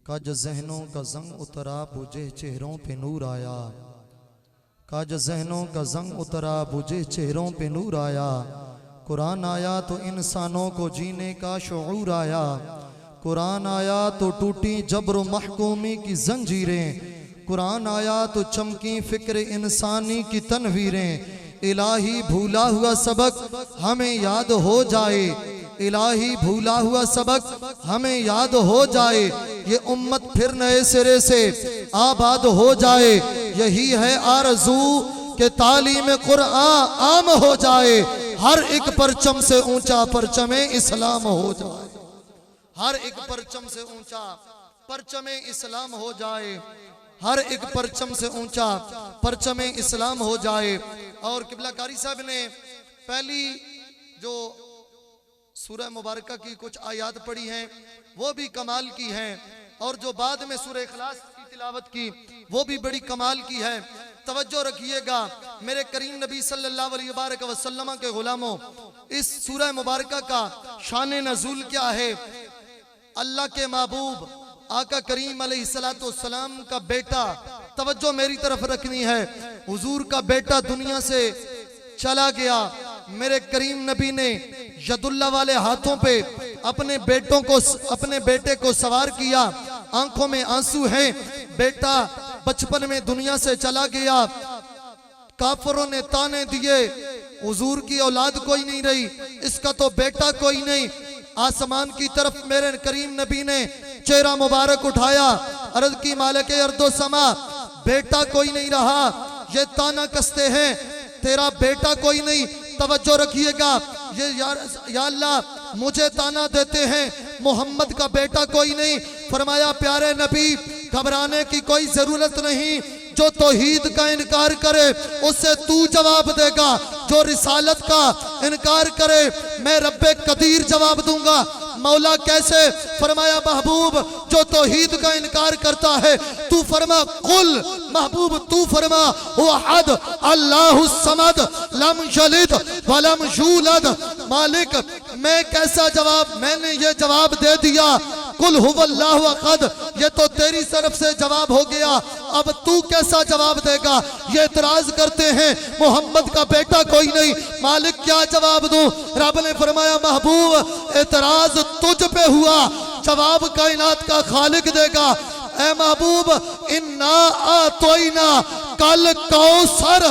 काज जहनों का जंग उतरा बुझे चेहरों पे नूर आया। काज जहनों का जंग उतरा बुझे चेहरों पे नूर आया। कुरान आया तो इंसानों को जीने का शऊर आया। कुरान आया तो टूटी जबर महकूमी की जंजीरें। कुरान आया तो चमकी फिक्र इंसानी की तनवीरें। इलाही भूला हुआ सबक हमें याद हो जाए। इलाही भूला हुआ सबक हमें याद हो जाए। ये उम्मत फिर नए सिरे से आबाद हो जाए। यही है आरज़ू के तालीम कुरान आम हो जाए। हर एक परचम से ऊंचा परचमे इस्लाम हो जाए। हर एक परचम से ऊंचा परचमे इस्लाम हो जाए। हर एक परचम से ऊंचा परचमे इस्लाम हो जाए। और किबला कारी साहब ने पहली जो सूरह मुबारक की कुछ आयात पढ़ी हैं वो भी कमाल की हैं, और जो बाद में सूरह इखलास की तिलावत की वो भी बड़ी कमाल की है। तवज्जो रखिएगा मेरे करीम नबी सल्लल्लाहु अलैहि वसल्लम के गुलामों, इस सूरह मुबारक का शान नज़ूल क्या है। अल्लाह के महबूब आका करीम अलैहिस्सलाम का बेटा, तवज्जो मेरी तरफ रखनी है, हुजूर का बेटा दुनिया से चला गया। मेरे करीम नबी ने यदुल्ला वाले हाथों पे अपने बेटे को सवार किया। आंखों में आंसू हैं, बेटा बचपन में दुनिया से चला गया। काफरों ने ताने दिए, हुजूर की औलाद कोई नहीं रही, इसका तो बेटा कोई नहीं। आसमान की तरफ मेरे करीम नबी ने चेहरा मुबारक उठाया, अर्ज की मालिक अर्दो समा, बेटा कोई नहीं रहा। ये ताना कसते हैं तेरा बेटा कोई नहीं। तवज्जो रखिएगा, ये या अल्लाह मुझे ताना देते हैं मोहम्मद का बेटा कोई नहीं। फरमाया प्यारे नबी घबराने की कोई जरूरत नहीं। जो तौहीद का इनकार करे उससे तू जवाब देगा, जो रिसालत का इनकार करे मैं रब्बे कदीर जवाब दूंगा। मौला कैसे? फरमाया महबूब जो तौहीद का इनकार करता है तू फरमा कुल, महबूब तू फरमा वहद अल्लाहु समद लम यलिद वलम यूलद। मालिक मैं कैसा जवाब, मैंने ये जवाब दे दिया कुल हुवल्लाहु अहद, ये तो तेरी तरफ से जवाब हो गया, अब तू कैसा जवाब देगा। ये इतराज करते हैं मोहम्मद का बेटा कोई नहीं। मालिक क्या जवाब दूं? रब ने फरमाया महबूब इतराज तुझ पे हुआ, जवाब कायनात का खालिक देगा। ए महबूब इन्ना आतोइना कल कौसर,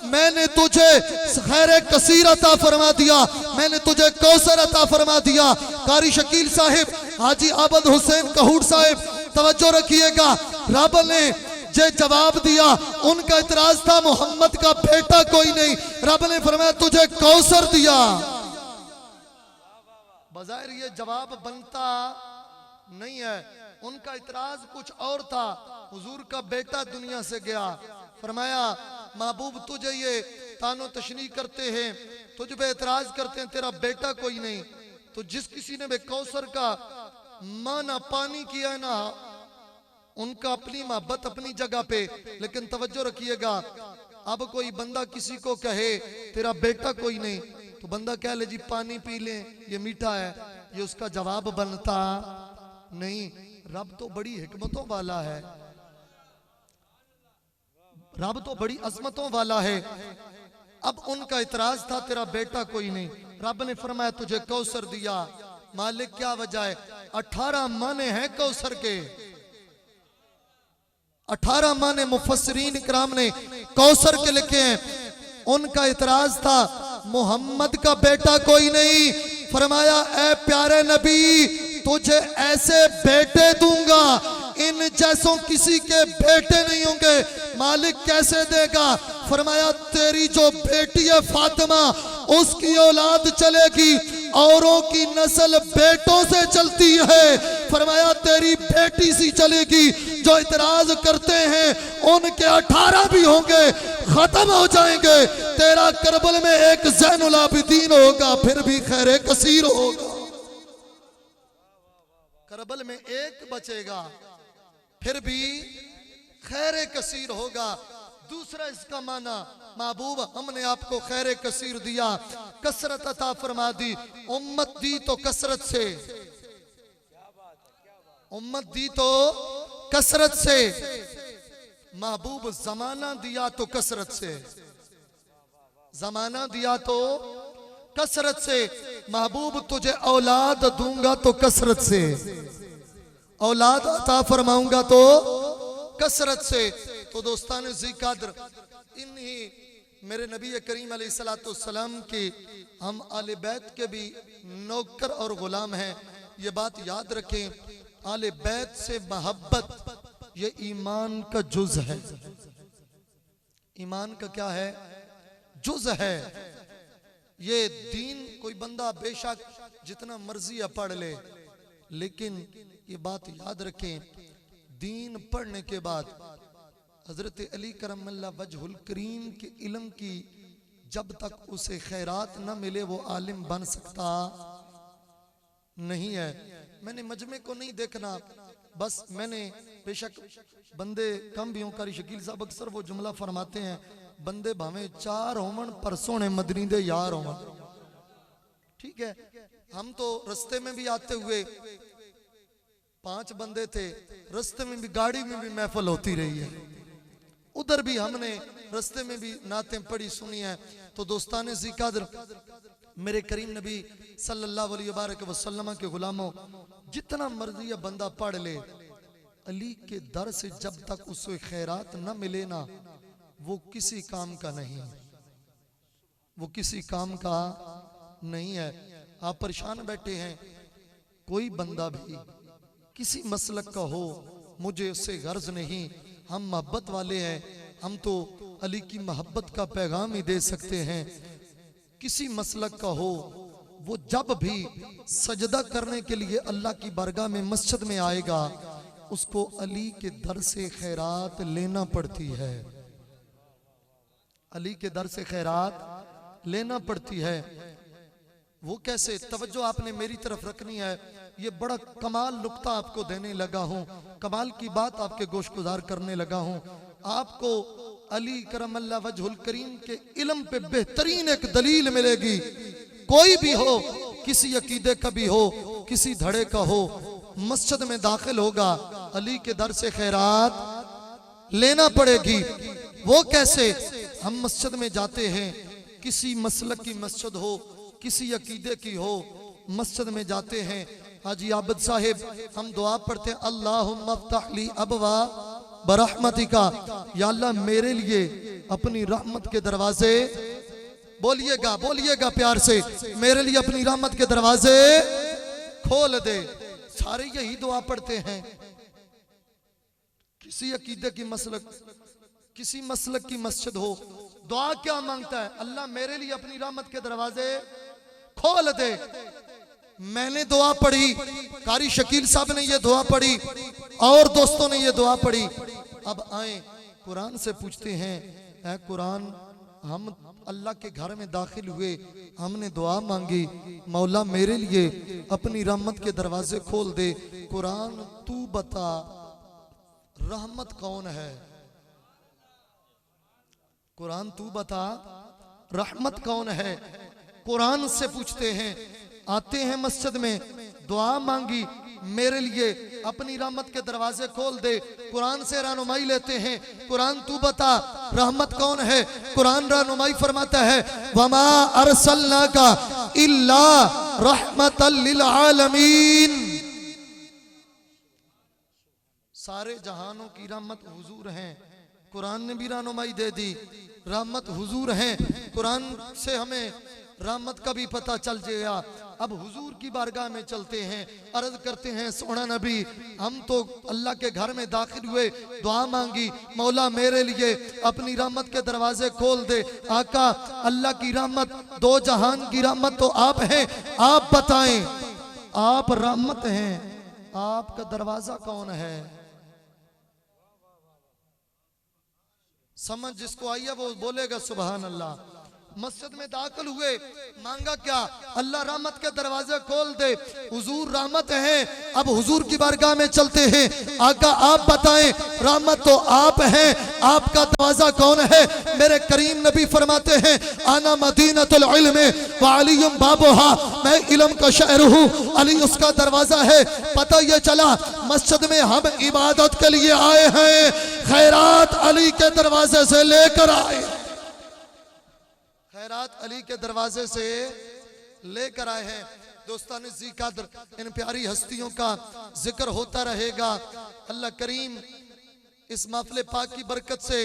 मैंने तुझे खैर कसीर अता फरमा दिया, मैंने तुझे कौसर अता फरमा दिया। कारी शकील साहिब, हाजी आबद हुसैन कहूर साहिब तवज्जो रखिएगा, रब ने जे जवाब दिया उनका इतराज था मोहम्मद का बेटा कोई नहीं। रब ने फरमाया तुझे कौसर दिया। बजाहिर ये जवाब बनता नहीं है, उनका इतराज कुछ और था। हुजूर का बेटा दुनिया से गया, फरमाया महबूब तुझे ये तानो तशनी करते हैं, तुझ पे इतराज करते हैं तेरा बेटा कोई नहीं। तो जिस किसी ने भी कौसर का माना पानी किया है ना, उनका अपनी मोहब्बत अपनी जगह पे। लेकिन तवज्जो रखिएगा, अब कोई बंदा किसी को कहे तेरा बेटा कोई नहीं तो बंदा कह ले जी पानी पी ले ये मीठा है, ये उसका जवाब बनता नहीं। रब तो बड़ी हिकमतों वाला है, रब तो बड़ी अजमतों वाला है। अब उनका इतराज था तेरा बेटा कोई नहीं, रब ने फरमाया तुझे कौसर दिया। मालिक क्या वजह है? 18 माने हैं कौसर के, 18 माने मुफस्सिरीन इकराम ने कौसर के लिखे हैं। उनका इतराज था मोहम्मद का बेटा कोई नहीं। फरमाया ए प्यारे नबी तुझे ऐसे बेटे दूंगा इन जैसों किसी के बेटे नहीं होंगे। मालिक कैसे देगा? फरमाया तेरी जो बेटी है फातिमा उसकी औलाद चलेगी, औरों की नस्ल बेटों से चलती है। फरमाया तेरी बेटी सी चलेगी। जो इतराज करते हैं उनके 18 भी होंगे, खत्म हो जाएंगे। तेरा करबल में एक ज़ैनुल आबिदीन होगा, फिर भी खैर कसीर होगा। करबल में एक बचेगा, फिर भी खैर कसीर होगा। दूसरा इसका माना महबूब हमने आपको खैर कसीर दिया, कसरत अता फरमा दी, उम्मत दी तो कसरत से। उम्मत दी तो कसरत से, महबूब जमाना दिया तो कसरत से, जमाना दिया तो कसरत से, महबूब तुझे औलाद दूंगा तो कसरत से, औलाद अता फरमाऊंगा तो कसरत से। तो दोस्तान जी कादर, इन्हीं मेरे नबी करीम अलैहिस्सलाम के हम आले बैत के भी नौकर और गुलाम हैं। ये बात याद रखें, आले बैत से मोहब्बत ये ईमान का जुज है। ईमान का क्या है? जुज है। ये दीन कोई बंदा बेशक जितना मर्जी पढ़ ले, लेकिन ये बात याद रखें, दीन पढ़ने के बाद हजरत अली करमल्ला वजहुल करीम के इल्म की जब तक उसे खैरात न मिले वो आलिम बन सकता नहीं है। मैंने मजमे को नहीं देखना, बस मैंने बेशक बंदे कम भी हों, कारी शकील साहब अक्सर वो जुमला फरमाते हैं, बंदे भावे 4 होवन पर सोने मदनी दे यार होवन। ठीक है, हम तो रस्ते में भी आते हुए 5 बंदे थे, रस्ते में भी गाड़ी में भी महफिल होती रही है, उधर भी हमने रस्ते में भी नातें पढ़ी सुनी है। तो दोस्ताने जी कादर, मेरे करीम नबी सल्लल्लाहु अलैहि वसल्लम के गुलामों, जितना मर्जी बंदा पढ़ ले, अली के दर से जब तक उसे खैरात न मिले ना, वो किसी काम का नहीं, वो किसी काम का नहीं है। आप परेशान बैठे हैं, कोई बंदा भी किसी मसलक का हो, मुझे उससे गर्ज नहीं, हम मोहब्बत वाले हैं, हम तो अली की मोहब्बत का पैगाम ही दे सकते हैं। किसी मसलक का हो, वो जब भी सजदा करने के लिए अल्लाह की बारगाह में मस्जिद में आएगा, उसको अली के दर से खैरात लेना पड़ती है, अली के दर से खैरात लेना पड़ती है। वो कैसे? तवज्जो आपने मेरी तरफ रखनी है, ये बड़ा कमाल नुक्ता आपको देने लगा हूं, कमाल की बात आपके गोशगुजार करने लगा हूं। आपको अली करमल्ला वजहुल करीम के इल्म पे बेहतरीन एक दलील मिलेगी। कोई भी हो, किसी अकीदे का भी हो, किसी धड़े का हो, मस्जिद में दाखिल होगा, अली के दर से खैरात लेना पड़ेगी। वो कैसे? हम मस्जिद में जाते हैं, किसी मसलक की मस्जिद हो, किसी अकीदे की हो, मस्जिद में जाते हैं, हाजी आबिद साहिब हम दुआ पढ़ते हैं, अल्लाहुम्मा अफ्तह ली अबवा बरहमतिका, या अल्लाह मेरे लिए अपनी रहमत के दरवाजे, बोलिएगा बोलिएगा प्यार से, मेरे लिए अपनी रहमत के दरवाजे खोल दे। सारे यही दुआ पढ़ते हैं। किसी अकीदे की मसलक, किसी मसलक की मस्जिद हो, दुआ क्या मांगता है? अल्लाह मेरे लिए अपनी रहमत के दरवाजे खोल दे। मैंने दुआ पढ़ी, कारी शकील साहब ने ये दुआ पढ़ी, और दोस्तों ने ये दुआ पढ़ी। अब आए कुरान से पूछते हैं, ऐ कुरान, हम अल्लाह के घर में दाखिल हुए, हमने दुआ मांगी, मौला मेरे लिए अपनी रहमत के दरवाजे खोल दे। कुरान तू बता, रहमत कौन है? कुरान तू बता, रहमत कौन है? कुरान से पूछते हैं। आते हैं मस्जिद में, दुआ मांगी, मेरे लिए अपनी रहमत के दरवाजे खोल दे। कुरान से रहनुमाई लेते हैं, कुरान तू बता रहमत कौन है? कुरान रहनुमाई फरमाता है, वमा अरसलनाका इल्ला रहमतल लिल आलमीन, सारे जहानों की रहमत हुजूर हैं। कुरान ने भी रहनुमाई दे दी, रहमत हुजूर हैं। कुरान से हमें रहमत का भी पता चल जाएगा। अब हुजूर की बारगाह में चलते हैं, अर्ज करते हैं, सोना नबी हम तो अल्लाह के घर में दाखिल हुए, दुआ मांगी, मौला मेरे लिए अपनी रहमत के दरवाजे खोल दे। आका अल्लाह की रहमत, दो जहान की रहमत तो आप हैं, आप बताएं, आप रहमत हैं, आपका दरवाजा कौन है? समझ जिसको आई है वो बोलेगा सुभान अल्लाह। मस्जिद में दाखिल हुए, मांगा क्या? अल्लाह रहमत के दरवाजे खोल दे, हुजूर रहमत है। अब हुजूर की बारगाह में चलते हैं। आका आप बताएं, रहमत तो आप हैं, आपका दरवाजा कौन है? मेरे करीम नबी फरमाते हैं, आना मदीनतुल इल्म व अलीयुम बाबुहा, मैं इल्म का शहर हूँ, अली उसका दरवाजा है। पता ये चला मस्जिद में हम इबादत के लिए आए हैं, खैरात अली के दरवाजे से लेकर आए, खैरात अली के दरवाजे से लेकर आए हैं। दोस्तान जी कदर, इन प्यारी हस्तियों का जिक्र होता रहेगा। अल्लाह करीम इस महफिल पाक की बरकत से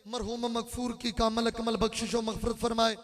मरहूम मगफूर की कामल अकमल बख्शिश व मगफरत फरमाए।